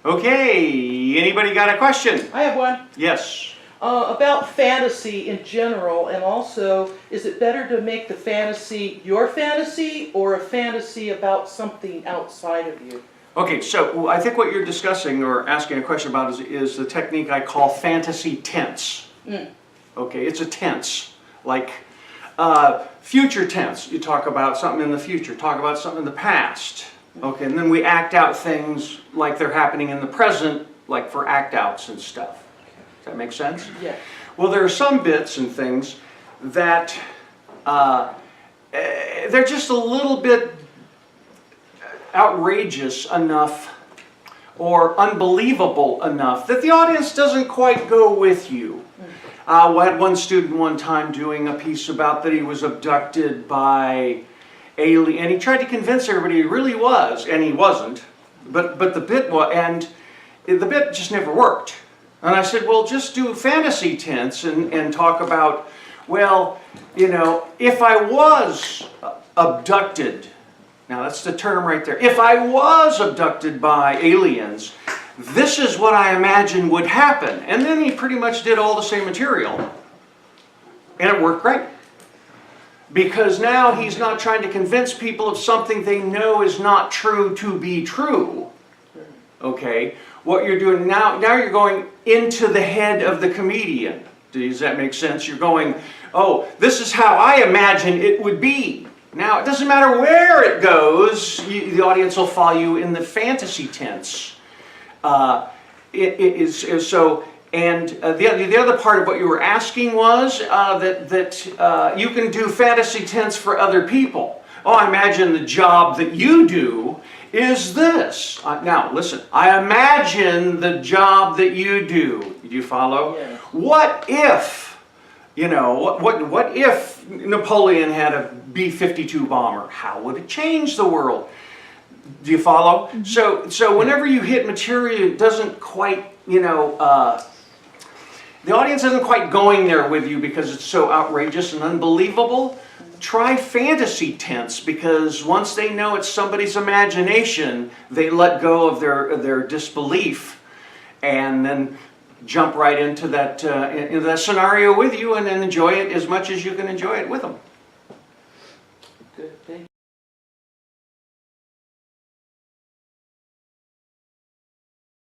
Okay, anybody got a question? I have one. Yes. About fantasy in general, and also, is it better to make the fantasy your fantasy or a fantasy about something outside of you? Okay, so I think what you're discussing or asking a question about is the technique I call fantasy tense. Okay, it's a tense, like future tense. You talk about something in the future, talk about something in the past. Okay, and then we act out things like they're happening in the present, like for act outs and stuff. Does that make sense? Yeah. Well, there are some bits and things that they're just a little bit outrageous enough or unbelievable enough that the audience doesn't quite go with you. I had one student one time doing a piece about that he was abducted by alien, and he tried to convince everybody he really was, and he wasn't. But the bit the bit just never worked. And I said, well, just do fantasy tense and talk about, well, you know, if I was abducted, now that's the term right there, if I was abducted by aliens, this is what I imagine would happen. And then he pretty much did all the same material. And it worked great. Because now he's not trying to convince people of something they know is not true to be true. Okay? What you're doing now you're going into the head of the comedian. Does that make sense? You're going, oh, this is how I imagine it would be. Now, it doesn't matter where it goes, the audience will follow you in the fantasy tense. The other part of what you were asking was that you can do fantasy tense for other people. Oh, I imagine the job that you do is this. Now, listen, I imagine the job that you do. Do you follow? Yeah. What if, you know, what if Napoleon had a B-52 bomber? How would it change the world? Do you follow? Mm-hmm. So whenever you hit material, it doesn't quite, you know, the audience isn't quite going there with you because it's so outrageous and unbelievable. Try fantasy tense, because once they know it's somebody's imagination, they let go of their disbelief and then jump right into that scenario with you and then enjoy it as much as you can enjoy it with them.